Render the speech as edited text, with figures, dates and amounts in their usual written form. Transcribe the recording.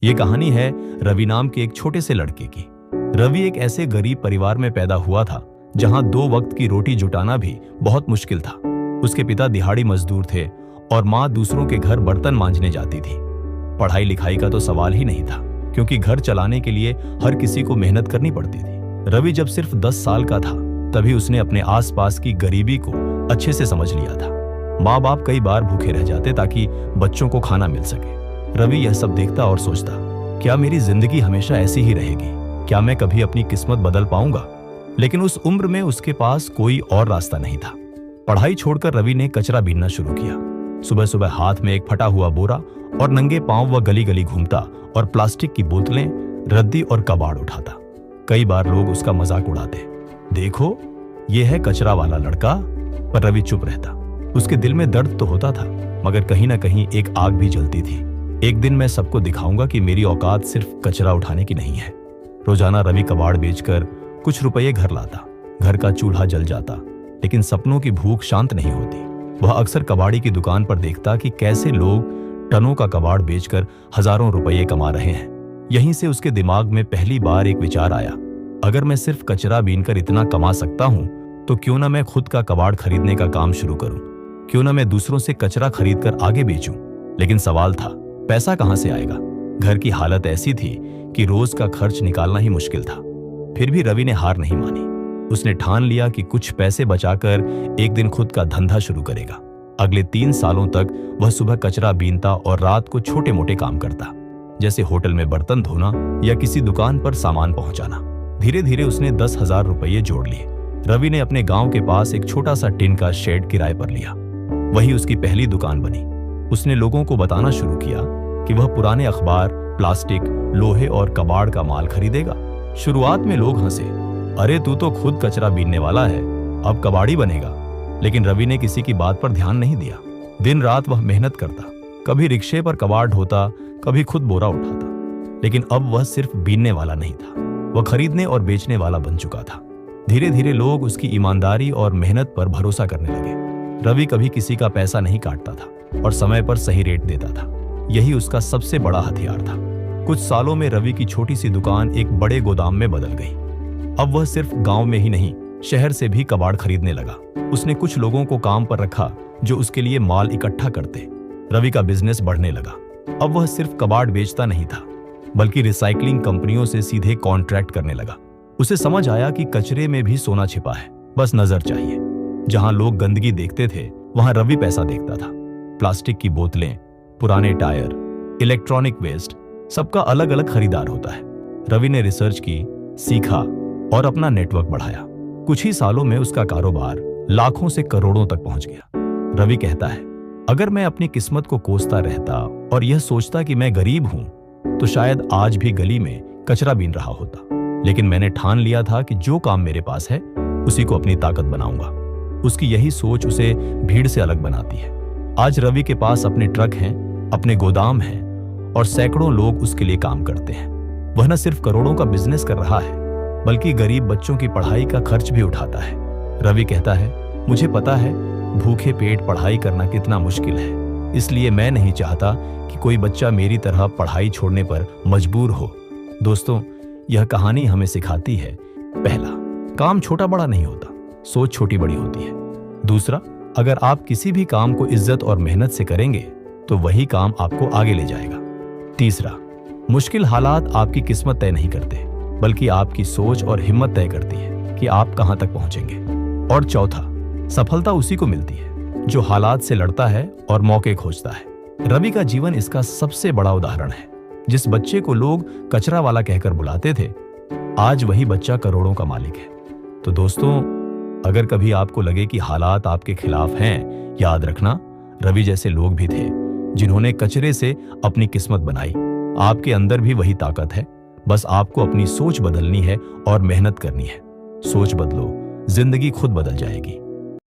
ये कहानी है रवि नाम के एक छोटे से लड़के की। रवि एक ऐसे गरीब परिवार में पैदा हुआ था जहां 2 वक्त की रोटी जुटाना भी बहुत मुश्किल था। उसके पिता दिहाड़ी मजदूर थे और माँ दूसरों के घर बर्तन मांजने जाती थी। पढ़ाई लिखाई का तो सवाल ही नहीं था, क्योंकि घर चलाने के लिए हर किसी को मेहनत करनी पड़ती थी। रवि जब सिर्फ 10 साल का था तभी उसने अपने आसपास की गरीबी को अच्छे से समझ लिया था। माँ बाप कई बार भूखे रह जाते ताकि बच्चों को खाना मिल सके। रवि यह सब देखता और सोचता, क्या मेरी जिंदगी हमेशा ऐसी ही रहेगी? क्या मैं कभी अपनी किस्मत बदल पाऊंगा? लेकिन उस उम्र में उसके पास कोई और रास्ता नहीं था। पढ़ाई छोड़कर रवि ने कचरा बीनना शुरू किया। सुबह सुबह हाथ में एक फटा हुआ बोरा और नंगे पांव वह गली गली घूमता और प्लास्टिक की बोतलें, रद्दी और कबाड़ उठाता। कई बार लोग उसका मजाक उड़ाते, देखो ये है कचरा वाला लड़का। पर रवि चुप रहता। उसके दिल में दर्द तो होता था, मगर कहीं ना कहीं एक आग भी जलती थी। एक दिन मैं सबको दिखाऊंगा कि मेरी औकात सिर्फ कचरा उठाने की नहीं है। रोजाना रवि कबाड़ बेचकर कुछ रुपये घर लाता। घर का चूल्हा जल जाता, लेकिन सपनों की भूख शांत नहीं होती। वह अक्सर कबाड़ी की दुकान पर देखता कि कैसे लोग टनों का कबाड़ बेचकर हजारों रुपये कमा रहे हैं। यहीं से उसके दिमाग में पहली बार एक विचार आया, अगर मैं सिर्फ कचरा बीनकर इतना कमा सकता हूं तो क्यों ना मैं खुद का कबाड़ खरीदने का काम शुरू करूं? क्यों ना मैं दूसरों से कचरा खरीदकर आगे बेचूं? लेकिन सवाल था, पैसा कहां से आएगा? घर की हालत ऐसी थी कि रोज का खर्च निकालना ही मुश्किल था। फिर भी रवि ने हार नहीं मानी। उसने ठान लिया कि कुछ पैसे बचाकर एक दिन खुद का धंधा शुरू करेगा। अगले 3 सालों तक वह सुबह कचरा बीनता और रात को छोटे मोटे काम करता, जैसे होटल में बर्तन धोना या किसी दुकान पर सामान पहुंचाना। धीरे धीरे उसने 10,000 रुपये जोड़ लिए। रवि ने अपने गांव के पास एक छोटा सा टिन का शेड किराए पर लिया। वही उसकी पहली दुकान बनी। उसने लोगों को बताना शुरू किया कि वह पुराने अखबार, प्लास्टिक, लोहे और कबाड़ का माल खरीदेगा। शुरुआत में लोग हंसे, अरे तू तो खुद कचरा बीनने वाला है, अब कबाड़ी बनेगा। लेकिन रवि ने किसी की बात पर ध्यान नहीं दिया। दिन रात वह मेहनत करता, कभी रिक्शे पर कबाड़ ढोता, कभी खुद बोरा उठाता। लेकिन अब वह सिर्फ बीनने वाला नहीं था, वह खरीदने और बेचने वाला बन चुका था। धीरे धीरे लोग उसकी ईमानदारी और मेहनत पर भरोसा करने लगे। रवि कभी किसी का पैसा नहीं काटता था और समय पर सही रेट देता था। यही उसका सबसे बड़ा हथियार था। कुछ सालों में रवि की छोटी सी दुकान एक बड़े गोदाम में बदल गई। अब वह सिर्फ गांव में ही नहीं, शहर से भी कबाड़ खरीदने लगा। उसने कुछ लोगों को काम पर रखा जो उसके लिए माल इकट्ठा करते। रवि का बिजनेस बढ़ने लगा। अब वह सिर्फ कबाड़ बेचता नहीं था, बल्कि रिसाइकलिंग कंपनियों से सीधे कॉन्ट्रैक्ट करने लगा। उसे समझ आया कि कचरे में भी सोना छिपा है, बस नजर चाहिए। जहां लोग गंदगी देखते थे, वहां रवि पैसा देखता था। प्लास्टिक की बोतलें, पुराने टायर, इलेक्ट्रॉनिक वेस्ट, सबका अलग अलग खरीदार होता है। रवि ने रिसर्च की, सीखा और अपना नेटवर्क बढ़ाया। कुछ ही सालों में उसका कारोबार लाखों से करोड़ों तक पहुंच गया। रवि कहता है, अगर मैं अपनी किस्मत को कोसता रहता और यह सोचता कि मैं गरीब हूं, तो शायद आज भी गली में कचरा बीन रहा होता। लेकिन मैंने ठान लिया था कि जो काम मेरे पास है उसी को अपनी ताकत बनाऊंगा। उसकी यही सोच उसे भीड़ से अलग बनाती है। आज रवि के पास अपने ट्रक हैं, अपने गोदाम हैं और सैकड़ों लोग उसके लिए काम करते हैं। वह न सिर्फ करोड़ों का बिजनेस कर रहा है, बल्कि गरीब बच्चों की पढ़ाई का खर्च भी उठाता है। रवि कहता है, मुझे पता है भूखे पेट पढ़ाई करना कितना मुश्किल है, इसलिए मैं नहीं चाहता कि कोई बच्चा मेरी तरह पढ़ाई छोड़ने पर मजबूर हो। दोस्तों, यह कहानी हमें सिखाती है, पहला, काम छोटा बड़ा नहीं होता, सोच छोटी बड़ी होती है। दूसरा, अगर आप किसी भी काम को इज्जत और मेहनत से करेंगे तो वही काम आपको आगे ले जाएगा। तीसरा, मुश्किल हालात आपकी किस्मत तय नहीं करते, बल्कि आपकी सोच और हिम्मत तय करती है कि आप कहां तक पहुंचेंगे। और चौथा, सफलता उसी को मिलती है जो हालात से लड़ता है और मौके खोजता है। रवि का जीवन इसका सबसे बड़ा उदाहरण है। जिस बच्चे को लोग कचरा वाला कहकर बुलाते थे, आज वही बच्चा करोड़ों का मालिक है। तो दोस्तों, अगर कभी आपको लगे कि हालात आपके खिलाफ हैं, याद रखना, रवि जैसे लोग भी थे जिन्होंने कचरे से अपनी किस्मत बनाई। आपके अंदर भी वही ताकत है, बस आपको अपनी सोच बदलनी है और मेहनत करनी है। सोच बदलो, जिंदगी खुद बदल जाएगी।